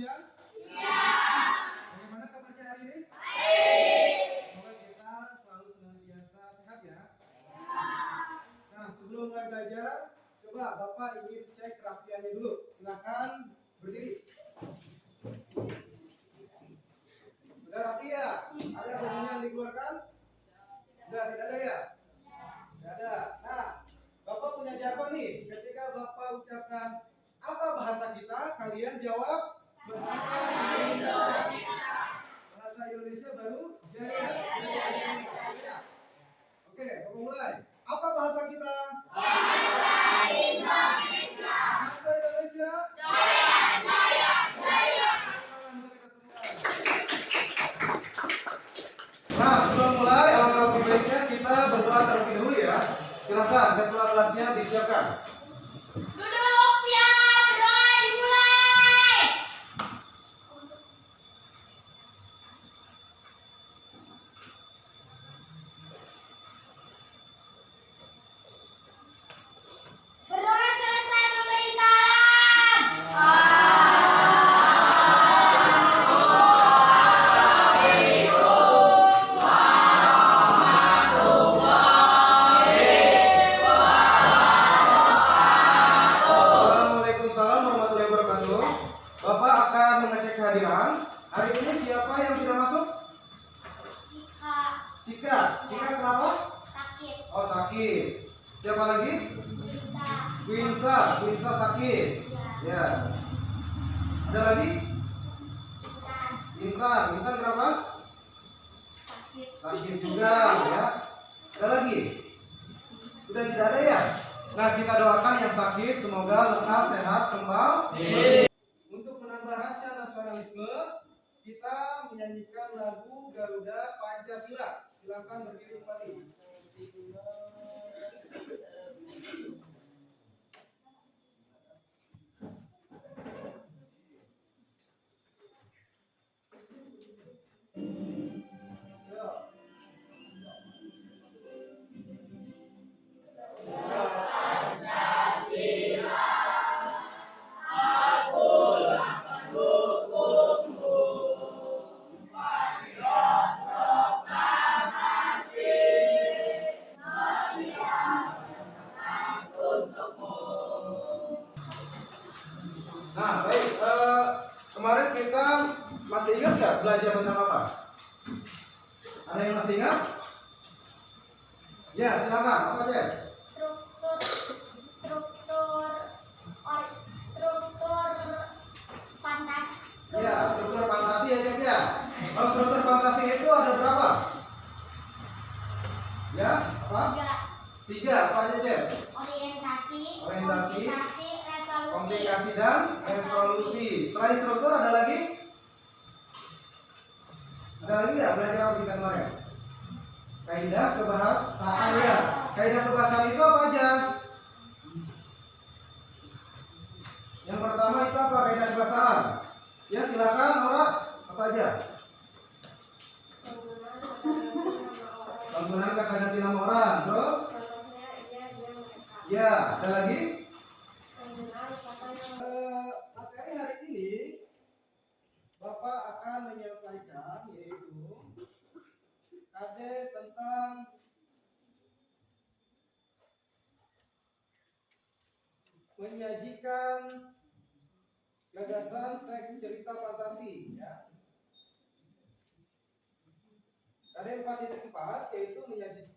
siang? Iya. Bagaimana kabarnya hari ini? Baik. Semoga kita selalu senantiasa sehat ya. Iya. Nah, sebelum mulai belajar, coba Bapak ingin cek kerapiannya dulu. Silakan berdiri. Sudah rapi ya? Ada bunyi yang dikeluarkan? Sudah, tidak ada ya? Tidak ada. Nah, Bapak punya jawaban nih. Ketika Bapak ucapkan apa bahasa kita, kalian jawab bahasa Indonesia. Bahasa Indonesia baru jaya. Oke, Bapak mulai. Apa bahasa kita? Bahasa Indonesia. Bahasa Indonesia. Jaya, jaya, jaya. Nah, sebelum mulai, alangkah sebaiknya kita berdoa terlebih dahulu ya. Silakan, ketua kelasnya disiapkan. Duduk siap, doa dimulai. Berdoa selesai memberi salam. Waalaikumsalam warahmatullahi wabarakatuh. Bapak akan mengecek kehadiran. Hari ini siapa yang tidak masuk? Cika. Cika kenapa? Sakit. Oh, sakit. Siapa lagi? Bisa. Winsa sakit. Ya. Ada lagi? Intan kenapa? Sakit. Sakit juga ya. Ada lagi? Sudah tidak ada ya? Nah, kita doakan yang sakit semoga lekas sehat kembali. Untuk menambah rasa nasionalisme, kita menyanyikan lagu Garuda Pancasila. Silakan berdiri kembali. Nah, baik. Kemarin kita masih ingat nggak belajar tentang apa? Ada yang masih ingat? Ya, silakan. Apa aja? Struktur fantasi. Ya, struktur fantasi ya, Cek ya. Kalau struktur fantasi itu ada berapa? Ya, apa? 3. Apa aja, Cek? Orientasi, Orientasi, resolusi. komplikasi dan resolusi. Selain struktur ada lagi? Ada lagi nggak belajar apa kita kemarin? Kaidah kebahasaan ya. Kaidah kebahasaan itu apa aja? Yang pertama itu apa kaidah kebahasaan? Ya, silakan Nora. Apa aja? Penggunaan kata ganti nama orang. Terus? Ya, ada lagi? Materi hari ini Bapak akan menyampaikan yaitu ada tentang menyajikan gagasan teks cerita fantasi ya. Ada 4.4 yaitu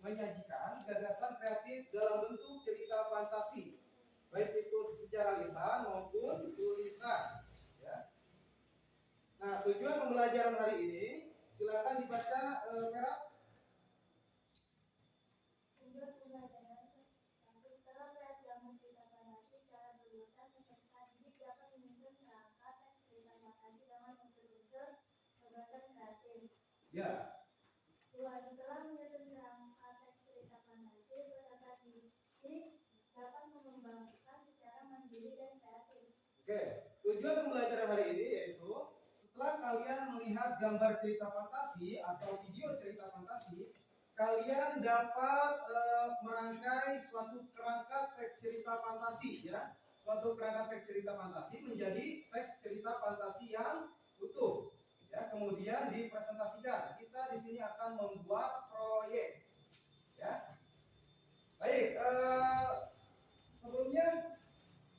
menyajikan gagasan kreatif dalam bentuk cerita fantasi, baik itu secara lisan maupun tulisan ya. Nah, tujuan pembelajaran hari ini silakan dibaca Merah. Tujuan pembelajaran setelah melihat gambar cerita fantasi secara berurutan, peserta didik dapat menyusun kerangka teks cerita fantasi dengan unsur-unsur gagasan kreatif. Ya. 2. Setelah menyusun kerangka teks cerita fantasi, peserta didik dapat mengembangkan secara mandiri dan kreatif. Oke, tujuan pembelajaran hari ini yaitu setelah kalian melihat gambar cerita fantasi atau video cerita fantasi, kalian dapat merangkai suatu kerangka teks cerita fantasi ya. suatu kerangka teks cerita fantasi menjadi teks cerita fantasi yang utuh. Ya, kemudian dipresentasikan. Kita di sini akan membuat proyek. Ya. Baik, sebelumnya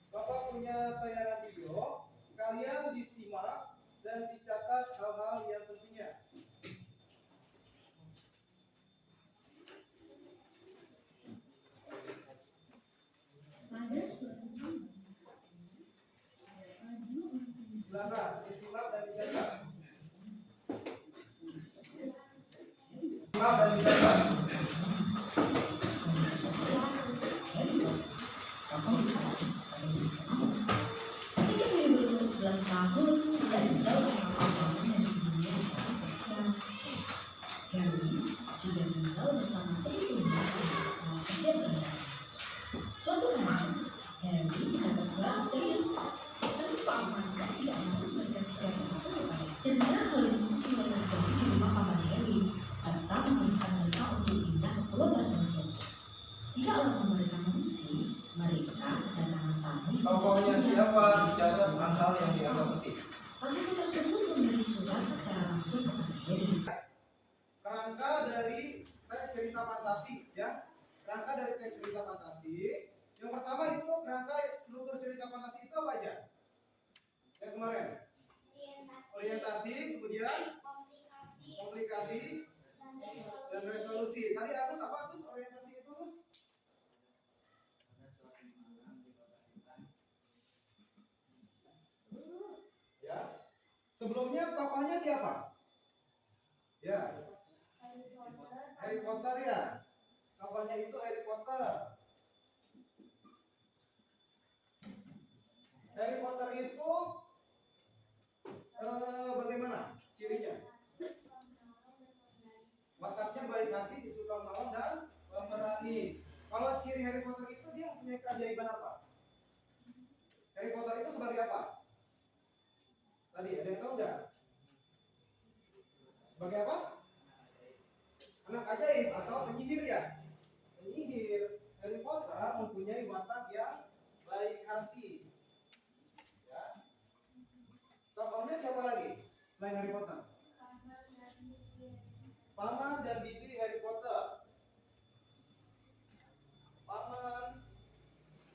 Bapak punya tayangan video, kalian disimak dan dicatat hal-hal yang pentingnya. Silakan disimak dan dicatat. Simak dan dicatat. Ketika dia berumur 11 tahun dan tinggal bersama orang-orang yang dunia bisa dipercaya, Harry juga tinggal bersama seibunya yang kerja berat. Suatu hari, Harry mendapat suara serius, tapi paman tidak mau memberikan siapa satu kepada. Ternyata hal itu sudah terjadi di rumah paman Harry, serta mengharuskan mereka untuk pindah ke pulau terpencil. Tidak lama mereka mengungsi, mereka kedatangan tamu. Tokohnya siapa? Dicatat hal-hal yang dianggap penting. Posisi tersebut memberi surat secara langsung kepada Harry. Kerangka dari teks cerita fantasi, ya. Kerangka dari teks cerita fantasi. Yang pertama itu kerangka struktur cerita fantasi itu apa aja? Yang kemarin. Orientasi, kemudian komplikasi dan resolusi. Tadi Agus apa Agus? Orientasi itu Agus? Ya. Sebelumnya tokohnya siapa? Ya. Harry Potter ya. Tokohnya itu Harry Potter. Harry Potter itu bagaimana cirinya? Wataknya baik hati, suka menolong dan pemberani. Kalau ciri Harry Potter itu dia mempunyai keajaiban apa? Harry Potter itu sebagai apa? Tadi ada yang tahu nggak? Sebagai apa? Anak ajaib atau penyihir ya? Penyihir. Harry Potter mempunyai watak yang baik hati. Ya. Tokohnya siapa lagi selain Harry Potter? Paman dan bibi Harry Potter. Paman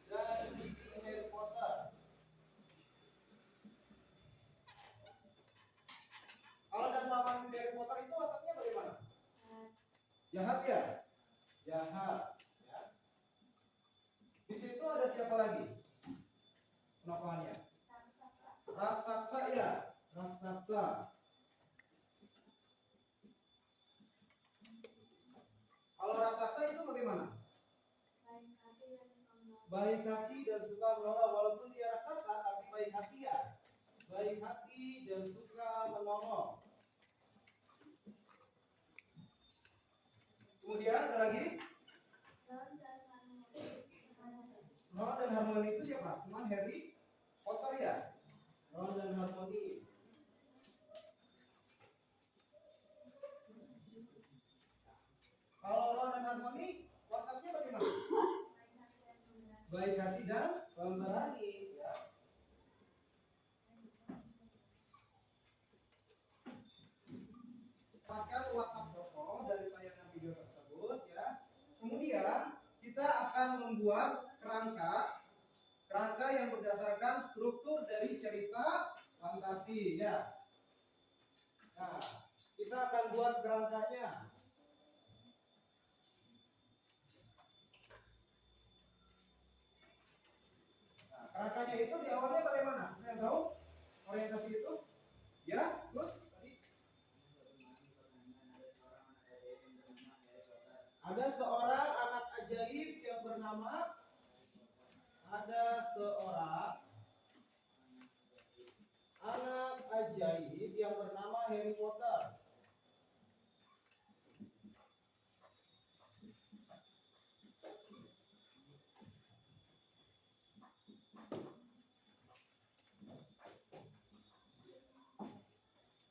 dan bibi Harry Potter. Kalau dan paman bibi Harry Potter itu wataknya bagaimana? Jahat ya? Jahat. Ya. Di situ ada siapa lagi? Tokohnya? Raksasa ya? Raksasa. Kalau raksasa itu bagaimana? Baik hati dan suka menolong. Walaupun dia raksasa tapi baik hati ya. Baik hati dan suka menolong. Kemudian ada lagi? Ron dan Harmony itu siapa? Teman Harry Potter ya? Ron dan Harmony. Kalau Ron dan Harmony, wataknya bagaimana? Baik hati dan pemberani. Ya. Dapatkan watak tokoh dari tayangan video tersebut, ya. Kemudian kita akan membuat kerangka yang berdasarkan struktur dari cerita fantasi, ya. Nah, kita akan buat kerangkanya. Kerangkanya itu di awalnya bagaimana? Kalian tahu orientasi itu? Ya, terus tadi ada seorang anak ajaib yang bernama Harry Potter.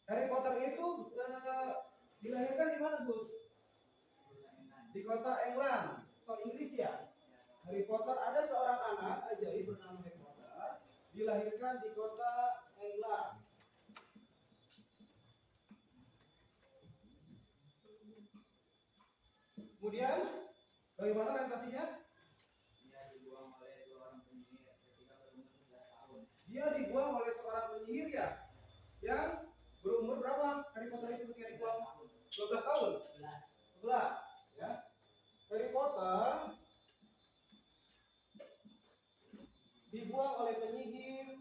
Harry Potter itu dilahirkan di mana, Gus? Di kota England atau Inggris ya. Harry Potter, ada seorang anak ajaib bernama Harry Potter. kota England. Kemudian bagaimana orientasinya? Dia dibuang oleh seorang penyihir ya, yang berumur berapa? Harry Potter itu ketika dibuang 12 tahun. 11 ya. Harry Potter dibuang oleh penyihir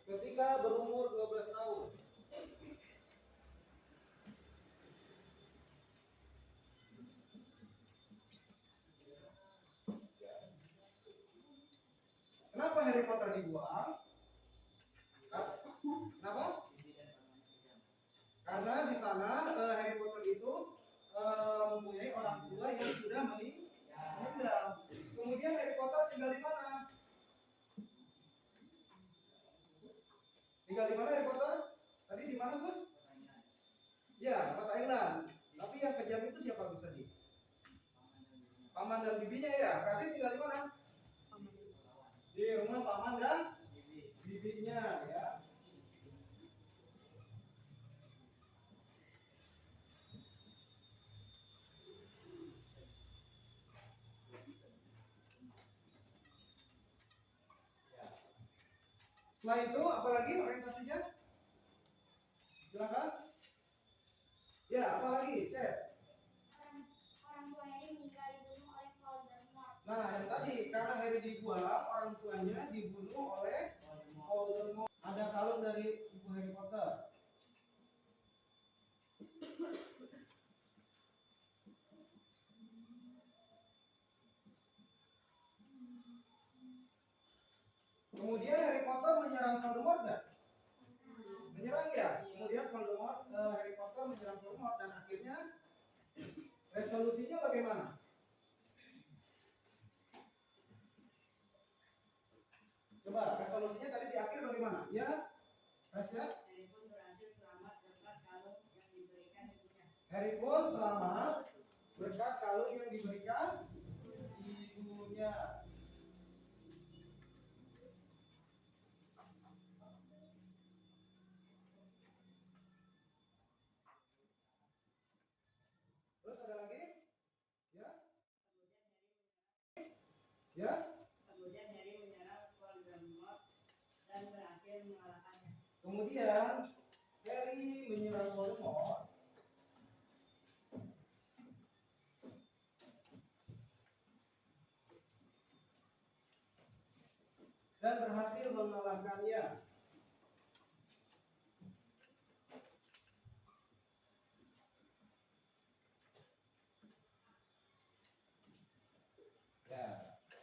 ketika berumur 12 tahun. Kenapa Harry Potter dibuang? Kenapa? Karena di sana Harry Potter itu mempunyai orang tua yang sudah meninggal. Kemudian Harry Potter tinggal di mana? Tinggal di mana Harry Potter? Tadi di mana, Gus? Ya, kota England. Tapi yang kejam itu siapa, Gus, tadi? Paman dan bibinya ya. Berarti tinggal di mana? Di rumah paman dan bibinya ya. Setelah itu apalagi orientasinya? Silakan. Ya, apalagi? Cek. Orang tua Harry meninggal dibunuh oleh Voldemort. Nah, yang tadi karena Harry dibuang, orang tuanya dibunuh oleh Voldemort. Ada kalung dari ibu Harry Potter. Kemudian Harry Potter menyerang Voldemort nggak? Menyerang ya. Kemudian Harry Potter menyerang Voldemort dan akhirnya resolusinya bagaimana? Coba resolusinya tadi di akhir bagaimana? Ya, Rasya? Harry pun berhasil selamat berkat kalung yang diberikan ibunya. Harry pun selamat berkat kalung yang diberikan ibunya. Terus ada lagi? Ya? Ya? Kemudian Harry menyerang Voldemort dan berhasil mengalahkannya. Kemudian Harry menyerang Voldemort dan berhasil mengalahkannya. Ya.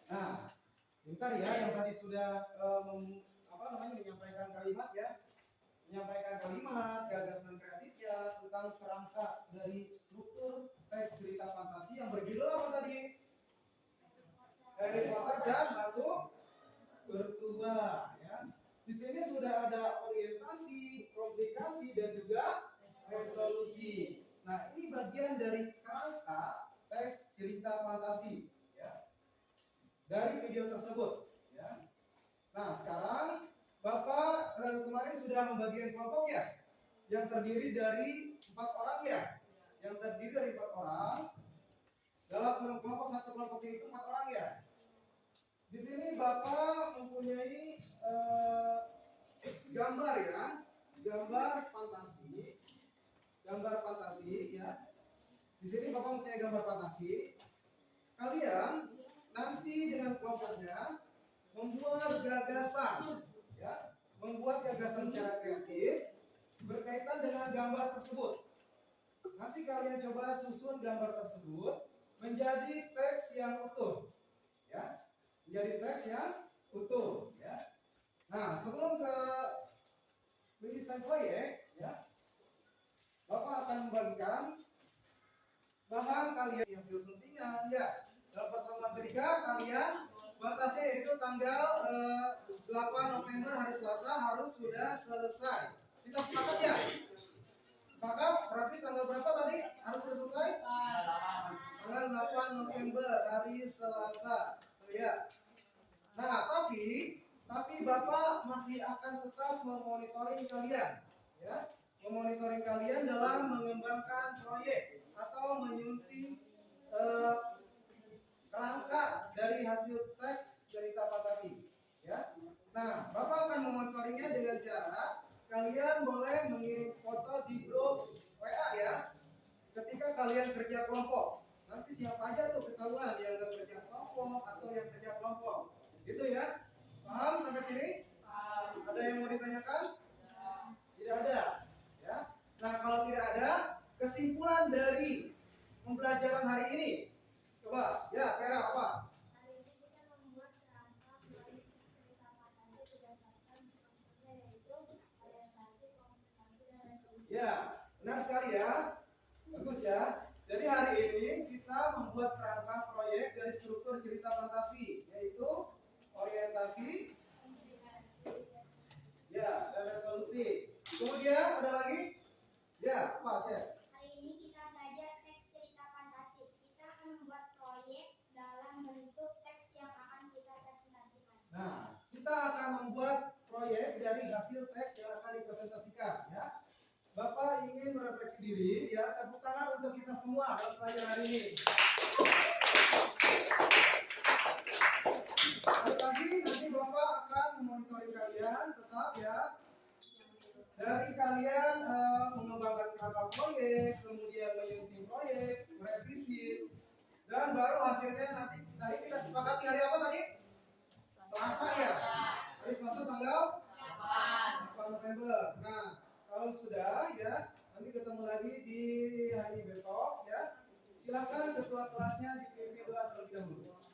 Nah, bentar ya yang tadi sudah menyampaikan kalimat ya. Menyampaikan kalimat, gagasan kreatifnya tentang kerangka dari struktur teks cerita fantasi yang berjudul apa tadi? Harry Potter dan Batu Bertuah ya. Di sini sudah ada orientasi, komplikasi dan juga resolusi. Nah, ini bagian dari kerangka teks cerita fantasi ya. Dari video tersebut ya. Nah, sekarang Bapak kemarin sudah membagikan kelompok ya, yang terdiri dari 4 orang ya, yang terdiri dari 4 orang. Dalam kelompok satu kelompoknya itu 4 orang ya. Di sini Bapak mempunyai gambar ya, gambar fantasi ya. Di sini Bapak mempunyai gambar fantasi. Kalian nanti dengan kelompoknya membuat gagasan ya, membuat gagasan secara kreatif berkaitan dengan gambar tersebut. Nanti kalian coba susun gambar tersebut menjadi teks yang utuh ya, menjadi teks yang utuh ya. Nah, sebelum ke mendesain proyek ya, Bapak akan membagikan bahan kalian yang hasil suntingan ya. Dalam pertemuan ketiga kalian batasnya itu tanggal 8 November hari Selasa harus sudah selesai. Kita sepakat ya? Sepakat? Berarti tanggal berapa tadi harus sudah selesai? tanggal 8 November hari Selasa. Oh ya. Nah, tapi Bapak masih akan tetap memonitoring kalian, ya, memonitoring kalian dalam mengembangkan proyek atau menyunting kerangka dari hasil teks cerita fantasi, ya. Nah, Bapak akan memonitoringnya dengan cara kalian boleh mengirim foto di grup WA ya, ketika kalian kerja kelompok. Nanti siapa aja tuh ketahuan yang nggak kerja kelompok atau yang kerja kelompok, gitu ya. Paham sampai sini? Ada yang mau ditanyakan? Tidak ada, ya. Nah, kalau tidak ada, kesimpulan dari pembelajaran hari ini, coba, ya, Vera apa? Hari ini kita membuat kerangka proyek cerita fantasi berdasarkan strukturnya yaitu orientasi, komunikasi, dan resolusi. Ya, benar sekali ya. Bagus ya. Jadi hari ini kita membuat kerangka proyek dari struktur cerita fantasi, yaitu orientasi, ya, dan resolusi. Kemudian ada lagi? Ya, apa, Cek? Hari ini kita belajar teks cerita fantasi. Kita akan membuat proyek dalam bentuk teks yang akan kita presentasikan. Nah, kita akan membuat proyek dari hasil teks yang akan dipresentasikan, ya. Bapak ingin merefleksi diri, ya. Tepuk tangan untuk kita semua dalam pelajaran ini. Lagi nanti Bapak akan memonitoring kalian, tetap ya. Dari kalian mengembangkan kerangka proyek, kemudian menyunting proyek, merevisi, dan baru hasilnya nanti kita sepakati hari apa tadi? Selasa ya. Hari Selasa tanggal 8 November. Nah, kalau sudah ya, nanti ketemu lagi di hari besok ya. Silakan ketua kelasnya dipimpin doa terlebih dahulu.